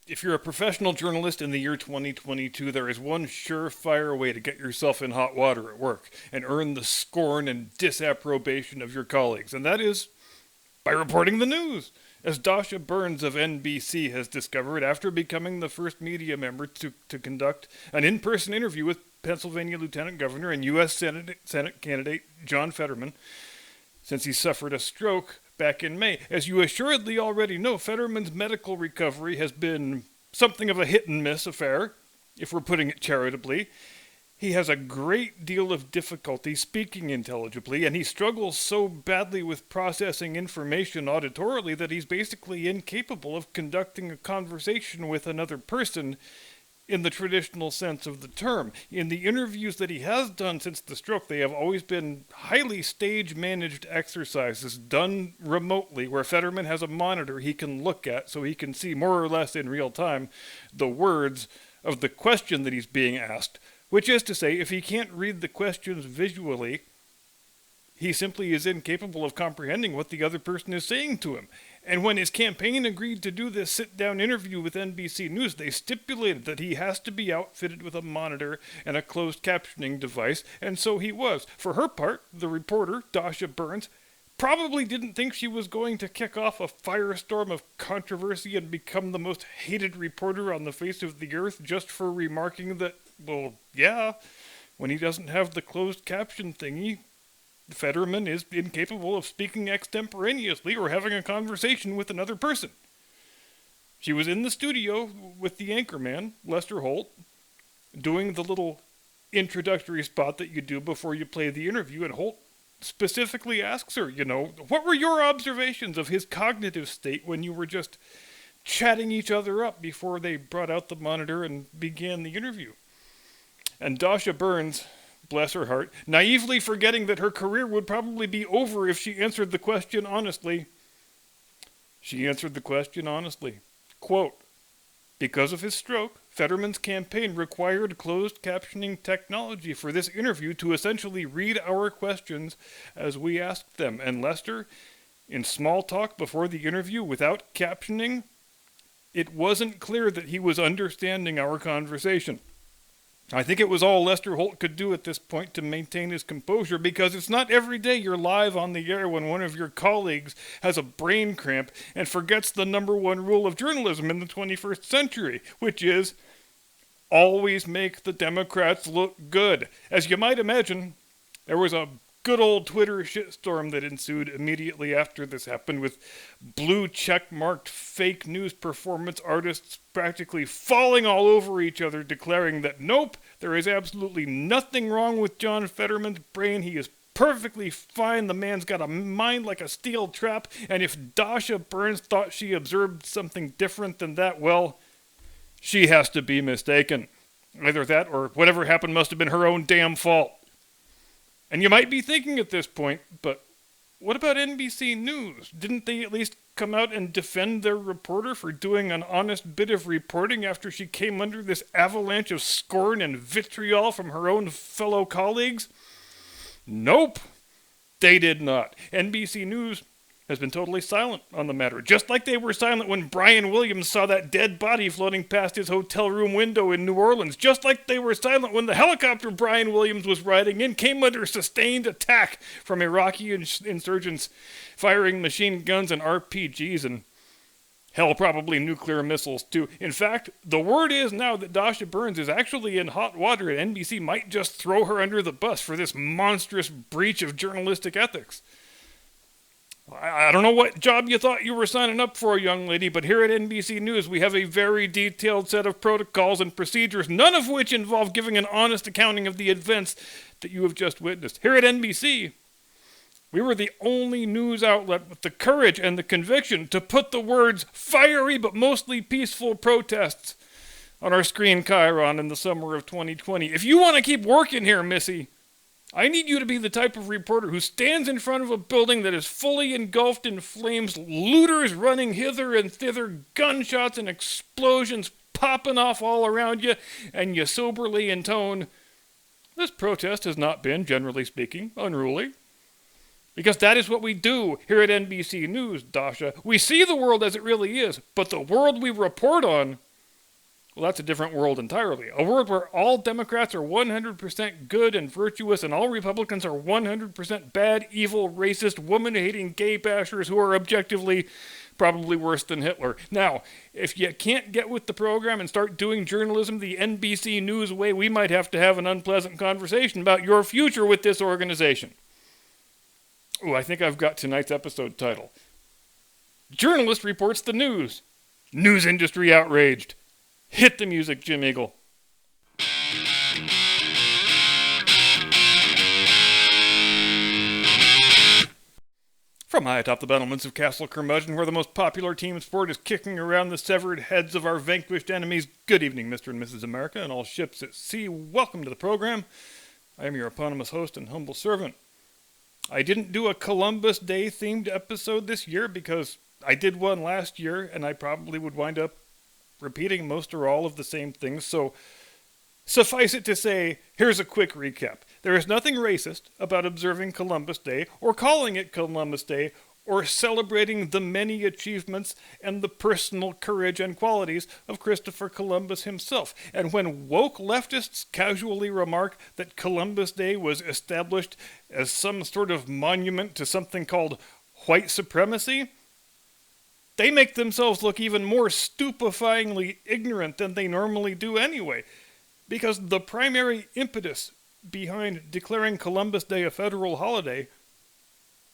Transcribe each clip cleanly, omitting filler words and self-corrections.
If you're a professional journalist in the year 2022, there is one surefire way to get yourself in hot water at work and earn the scorn and disapprobation of your colleagues, and that is by reporting the news. As Dasha Burns of NBC has discovered after becoming the first media member to conduct an in-person interview with Pennsylvania Lieutenant Governor and U.S. Senate candidate John Fetterman, since he suffered a stroke back in May. As you assuredly already know, Fetterman's medical recovery has been something of a hit-and-miss affair, if we're putting it charitably. He has a great deal of difficulty speaking intelligibly, and he struggles so badly with processing information auditorily that he's basically incapable of conducting a conversation with another person in the traditional sense of the term. In the interviews that he has done since the stroke, they have always been highly stage-managed exercises done remotely, where Fetterman has a monitor he can look at so he can see more or less in real time the words of the question that he's being asked. Which is to say, if he can't read the questions visually, he simply is incapable of comprehending what the other person is saying to him. And when his campaign agreed to do this sit-down interview with NBC News, they stipulated that he has to be outfitted with a monitor and a closed captioning device, and so he was. For her part, the reporter, Dasha Burns, probably didn't think she was going to kick off a firestorm of controversy and become the most hated reporter on the face of the earth just for remarking that, well, yeah, when he doesn't have the closed caption thingy, Fetterman is incapable of speaking extemporaneously or having a conversation with another person. She was in the studio with the anchorman, Lester Holt, doing the little introductory spot that you do before you play the interview, and Holt specifically asks her, what were your observations of his cognitive state when you were just chatting each other up before they brought out the monitor and began the interview? And Dasha Burns, bless her heart, naively forgetting that her career would probably be over if she answered the question honestly. She answered the question honestly. Quote, because of his stroke, Fetterman's campaign required closed captioning technology for this interview to essentially read our questions as we asked them. And Lester, in small talk before the interview without captioning, it wasn't clear that he was understanding our conversation. I think it was all Lester Holt could do at this point to maintain his composure, because it's not every day you're live on the air when one of your colleagues has a brain cramp and forgets the number one rule of journalism in the 21st century, which is always make the Democrats look good. As you might imagine, there was a good old Twitter shitstorm that ensued immediately after this happened, with blue check-marked fake news performance artists practically falling all over each other, declaring that nope, there is absolutely nothing wrong with John Fetterman's brain. He is perfectly fine. The man's got a mind like a steel trap, and if Dasha Burns thought she observed something different than that, well, she has to be mistaken. Either that or whatever happened must have been her own damn fault. And you might be thinking at this point, but what about NBC News? Didn't they at least come out and defend their reporter for doing an honest bit of reporting after she came under this avalanche of scorn and vitriol from her own fellow colleagues? Nope, they did not. NBC News has been totally silent on the matter, just like they were silent when Brian Williams saw that dead body floating past his hotel room window in New Orleans, just like they were silent when the helicopter Brian Williams was riding in came under sustained attack from Iraqi insurgents firing machine guns and RPGs and hell, probably nuclear missiles too. In fact, the word is now that Dasha Burns is actually in hot water, and NBC might just throw her under the bus for this monstrous breach of journalistic ethics. I don't know what job you thought you were signing up for, young lady, but here at NBC News we have a very detailed set of protocols and procedures, none of which involve giving an honest accounting of the events that you have just witnessed. Here at NBC, we were the only news outlet with the courage and the conviction to put the words fiery but mostly peaceful protests on our screen chyron in the summer of 2020. If you want to keep working here, Missy, I need you to be the type of reporter who stands in front of a building that is fully engulfed in flames, looters running hither and thither, gunshots and explosions popping off all around you, and you soberly intone, this protest has not been, generally speaking, unruly. Because that is what we do here at NBC News, Dasha. We see the world as it really is, but the world we report on Well, that's a different world entirely. A world where all Democrats are 100% good and virtuous and all Republicans are 100% bad, evil, racist, woman-hating gay bashers who are objectively probably worse than Hitler. Now, if you can't get with the program and start doing journalism the NBC News way, we might have to have an unpleasant conversation about your future with this organization. Oh, I think I've got tonight's episode title. Journalist reports the news. News industry outraged. Hit the music, Jim Eagle. From high atop the battlements of Castle Curmudgeon, where the most popular team sport is kicking around the severed heads of our vanquished enemies, good evening, Mr. and Mrs. America, and all ships at sea. Welcome to the program. I am your eponymous host and humble servant. I didn't do a Columbus Day themed episode this year because I did one last year, and I probably would wind up repeating most or all of the same things, so suffice it to say, here's a quick recap. There is nothing racist about observing Columbus Day, or calling it Columbus Day, or celebrating the many achievements and the personal courage and qualities of Christopher Columbus himself. And when woke leftists casually remark that Columbus Day was established as some sort of monument to something called white supremacy, they make themselves look even more stupefyingly ignorant than they normally do anyway. Because the primary impetus behind declaring Columbus Day a federal holiday,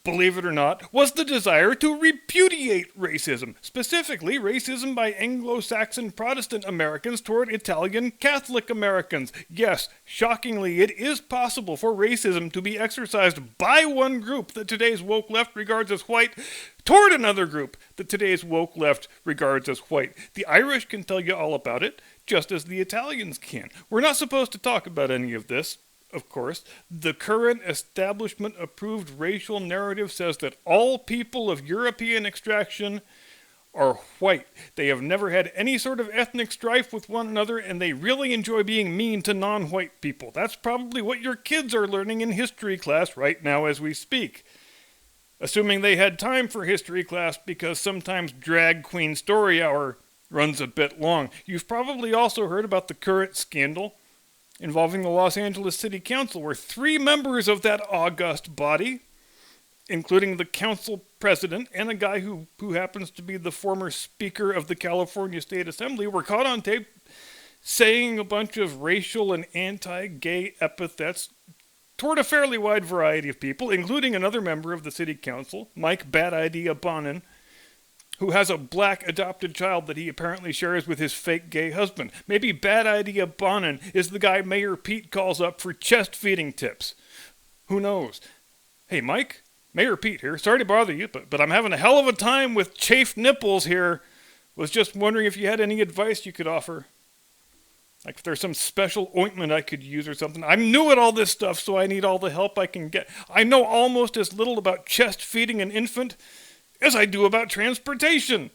believe it or not, was the desire to repudiate racism, specifically racism by Anglo-Saxon Protestant Americans toward Italian Catholic Americans. Yes, shockingly, it is possible for racism to be exercised by one group that today's woke left regards as white toward another group that today's woke left regards as white. The Irish can tell you all about it, just as the Italians can. We're not supposed to talk about any of this, of course. The current establishment-approved racial narrative says that all people of European extraction are white. They have never had any sort of ethnic strife with one another, and they really enjoy being mean to non-white people. That's probably what your kids are learning in history class right now as we speak. Assuming they had time for history class, because sometimes drag queen story hour runs a bit long. You've probably also heard about the current scandal involving the Los Angeles City Council, where 3 members of that august body, including the council president and a guy who happens to be the former Speaker of the California State Assembly, were caught on tape saying a bunch of racial and anti-gay epithets toward a fairly wide variety of people, including another member of the city council, Mike Bad Idea Bonin, who has a black adopted child that he apparently shares with his fake gay husband. Maybe Bad Idea Bonin is the guy Mayor Pete calls up for chest feeding tips. Who knows? Hey, Mike, Mayor Pete here. Sorry to bother you, but I'm having a hell of a time with chafed nipples here. Was just wondering if you had any advice you could offer. Like if there's some special ointment I could use or something. I'm new at all this stuff, so I need all the help I can get. I know almost as little about chest feeding an infant as I do about transportation.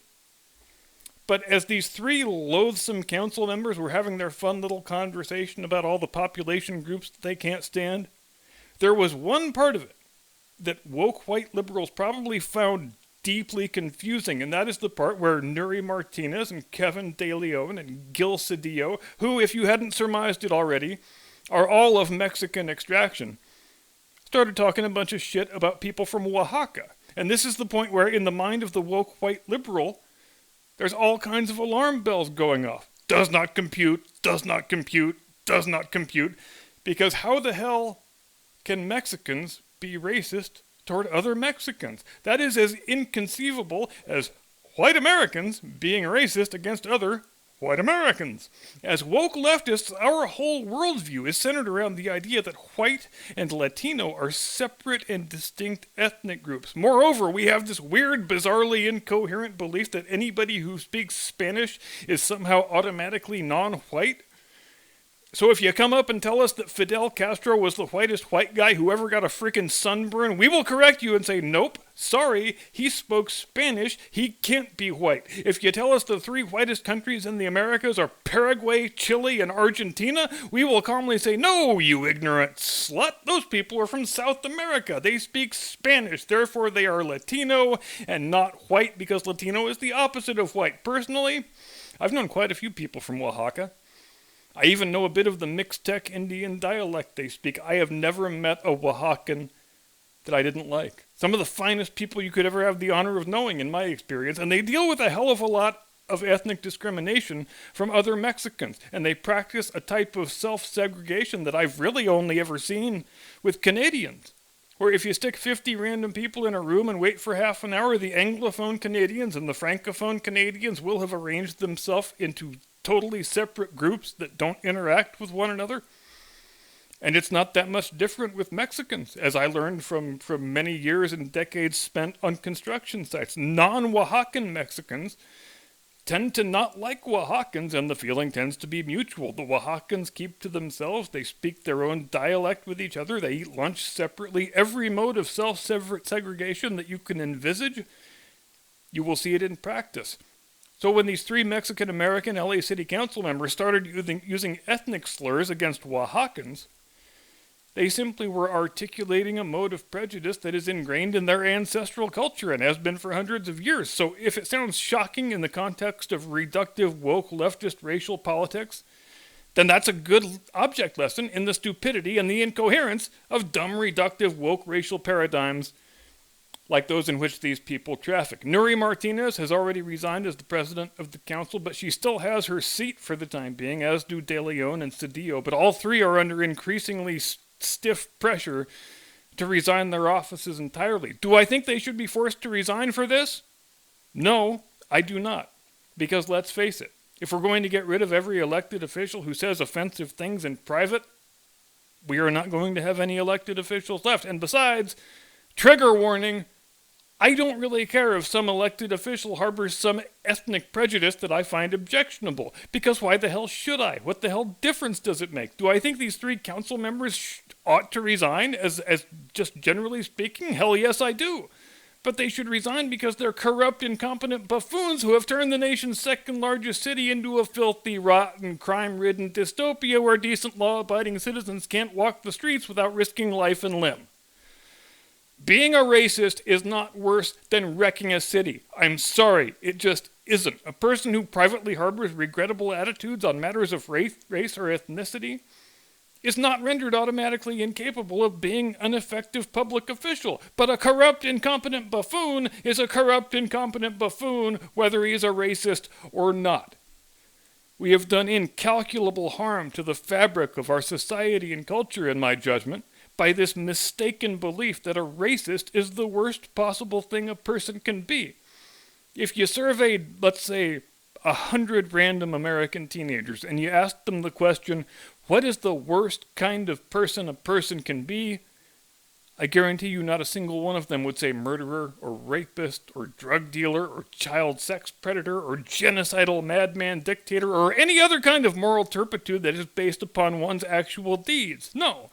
But as these 3 loathsome council members were having their fun little conversation about all the population groups that they can't stand, there was one part of it that woke white liberals probably found deeply confusing, and that is the part where Nuri Martinez and Kevin De Leon and Gil Cedillo, who, if you hadn't surmised it already, are all of Mexican extraction, started talking a bunch of shit about people from Oaxaca. And this is the point where, in the mind of the woke white liberal, there's all kinds of alarm bells going off. Does not compute, does not compute, does not compute. Because how the hell can Mexicans be racist toward other Mexicans? That is as inconceivable as white Americans being racist against other white Americans. As woke leftists, our whole worldview is centered around the idea that white and Latino are separate and distinct ethnic groups. Moreover, we have this weird, bizarrely incoherent belief that anybody who speaks Spanish is somehow automatically non-white. So if you come up and tell us that Fidel Castro was the whitest white guy who ever got a frickin' sunburn, we will correct you and say, nope, sorry, he spoke Spanish, he can't be white. If you tell us the 3 whitest countries in the Americas are Paraguay, Chile, and Argentina, we will calmly say, no, you ignorant slut, those people are from South America. They speak Spanish, therefore they are Latino and not white, because Latino is the opposite of white. Personally, I've known quite a few people from Oaxaca. I even know a bit of the Mixtec Indian dialect they speak. I have never met a Oaxacan that I didn't like. Some of the finest people you could ever have the honor of knowing, in my experience, and they deal with a hell of a lot of ethnic discrimination from other Mexicans, and they practice a type of self-segregation that I've really only ever seen with Canadians. Where if you stick 50 random people in a room and wait for half an hour, the Anglophone Canadians and the Francophone Canadians will have arranged themselves into totally separate groups that don't interact with one another. And it's not that much different with Mexicans, as I learned from many years and decades spent on construction sites. Non-Oaxacan Mexicans tend to not like Oaxacans, and the feeling tends to be mutual. The Oaxacans keep to themselves. They speak their own dialect with each other. They eat lunch separately. Every mode of self-segregation that you can envisage, you will see it in practice. So when these 3 Mexican-American LA City Council members started using ethnic slurs against Oaxacans, they simply were articulating a mode of prejudice that is ingrained in their ancestral culture and has been for hundreds of years. So if it sounds shocking in the context of reductive, woke, leftist racial politics, then that's a good object lesson in the stupidity and the incoherence of dumb, reductive, woke racial paradigms like those in which these people traffic. Nuri Martinez has already resigned as the president of the council, but she still has her seat for the time being, as do De Leon and Cedillo. But all 3 are under increasingly stiff pressure to resign their offices entirely. Do I think they should be forced to resign for this? No, I do not. Because let's face it, if we're going to get rid of every elected official who says offensive things in private, we are not going to have any elected officials left. And besides, trigger warning, I don't really care if some elected official harbors some ethnic prejudice that I find objectionable. Because why the hell should I? What the hell difference does it make? Do I think these 3 council members ought to resign as just generally speaking? Hell yes, I do. But they should resign because they're corrupt, incompetent buffoons who have turned the nation's 2nd largest city into a filthy, rotten, crime-ridden dystopia where decent, law-abiding citizens can't walk the streets without risking life and limb. Being a racist is not worse than wrecking a city. I'm sorry, it just isn't. A person who privately harbors regrettable attitudes on matters of race or ethnicity is not rendered automatically incapable of being an effective public official. But a corrupt, incompetent buffoon is a corrupt, incompetent buffoon, whether he is a racist or not. We have done incalculable harm to the fabric of our society and culture, in my judgment, by this mistaken belief that a racist is the worst possible thing a person can be. If you surveyed, let's say, 100 random American teenagers, and you asked them the question, what is the worst kind of person a person can be? I guarantee you not a single one of them would say murderer, or rapist, or drug dealer, or child sex predator, or genocidal madman dictator, or any other kind of moral turpitude that is based upon one's actual deeds. No.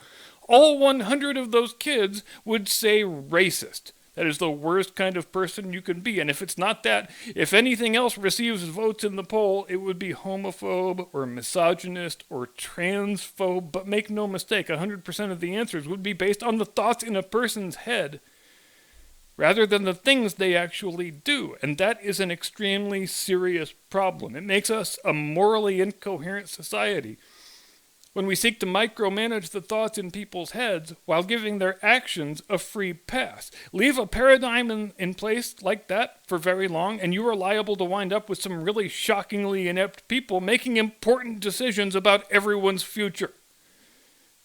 All 100 of those kids would say racist. That is the worst kind of person you can be. And if it's not that, if anything else receives votes in the poll, it would be homophobe or misogynist or transphobe. But make no mistake, 100% of the answers would be based on the thoughts in a person's head rather than the things they actually do. And that is an extremely serious problem. It makes us a morally incoherent society when we seek to micromanage the thoughts in people's heads while giving their actions a free pass. Leave a paradigm in place like that for very long, and you are liable to wind up with some really shockingly inept people making important decisions about everyone's future.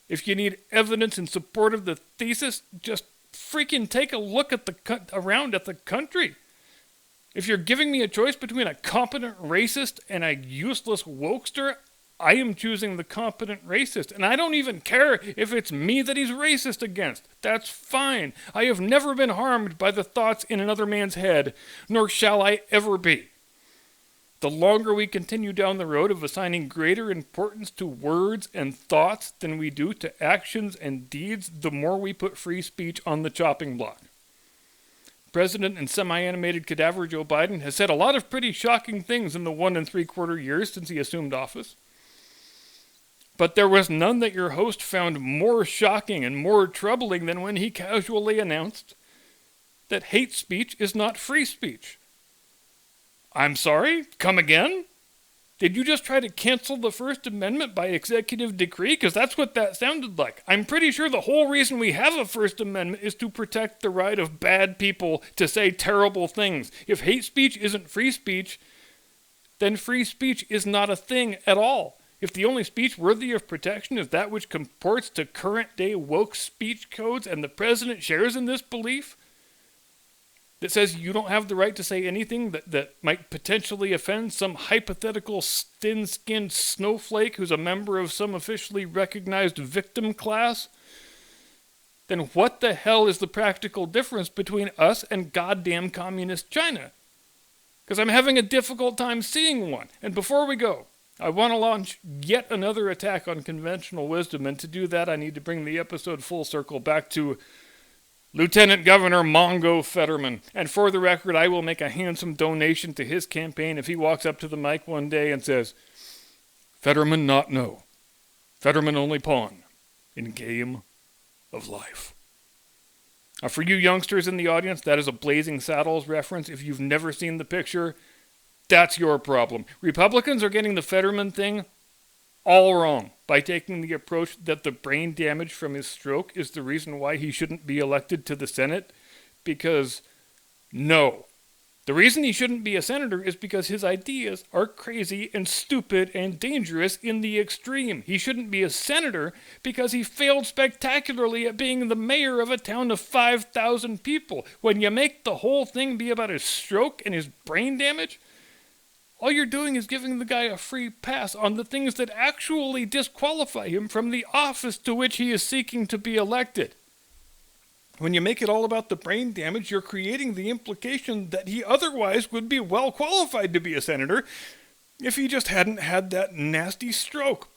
If you need evidence in support of the thesis, just freaking take a look at around at the country. If you're giving me a choice between a competent racist and a useless wokester, I am choosing the competent racist, and I don't even care if it's me that he's racist against. That's fine. I have never been harmed by the thoughts in another man's head, nor shall I ever be. The longer we continue down the road of assigning greater importance to words and thoughts than we do to actions and deeds, the more we put free speech on the chopping block. President and semi-animated cadaver Joe Biden has said a lot of pretty shocking things in the 1 3/4 years since he assumed office. But there was none that your host found more shocking and more troubling than when he casually announced that hate speech is not free speech. I'm sorry? Come again? Did you just try to cancel the First Amendment by executive decree? Because that's what that sounded like. I'm pretty sure the whole reason we have a First Amendment is to protect the right of bad people to say terrible things. If hate speech isn't free speech, then free speech is not a thing at all. If the only speech worthy of protection is that which comports to current-day woke speech codes, and the president shares in this belief, that says you don't have the right to say anything that might potentially offend some hypothetical thin-skinned snowflake who's a member of some officially recognized victim class, then what the hell is the practical difference between us and goddamn communist China? Because I'm having a difficult time seeing one. And before we go, I want to launch yet another attack on conventional wisdom, and to do that I need to bring the episode full circle back to Lieutenant Governor Mongo Fetterman. And for the record, I will make a handsome donation to his campaign if he walks up to the mic one day and says, "Fetterman not no. Fetterman only pawn in game of life." Now, for you youngsters in the audience, that is a Blazing Saddles reference. If you've never seen the picture, that's your problem. Republicans are getting the Fetterman thing all wrong by taking the approach that the brain damage from his stroke is the reason why he shouldn't be elected to the Senate. Because, no. The reason he shouldn't be a senator is because his ideas are crazy and stupid and dangerous in the extreme. He shouldn't be a senator because he failed spectacularly at being the mayor of a town of 5,000 people. When you make the whole thing be about his stroke and his brain damage, all you're doing is giving the guy a free pass on the things that actually disqualify him from the office to which he is seeking to be elected. When you make it all about the brain damage, you're creating the implication that he otherwise would be well qualified to be a senator if he just hadn't had that nasty stroke.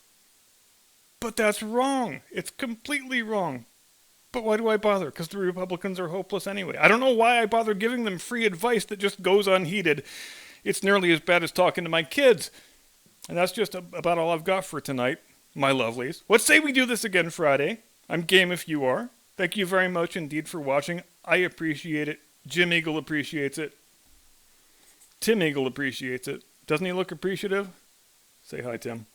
But that's wrong. It's completely wrong. But why do I bother? Because the Republicans are hopeless anyway. I don't know why I bother giving them free advice that just goes unheeded. It's nearly as bad as talking to my kids. And that's just about all I've got for tonight, my lovelies. What say we do this again Friday? I'm game if you are. Thank you very much indeed for watching. I appreciate it. Jim Eagle appreciates it. Tim Eagle appreciates it. Doesn't he look appreciative? Say hi, Tim.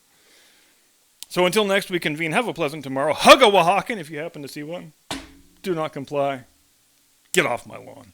So until next we convene, have a pleasant tomorrow. Hug a Oaxacan if you happen to see one. Do not comply. Get off my lawn.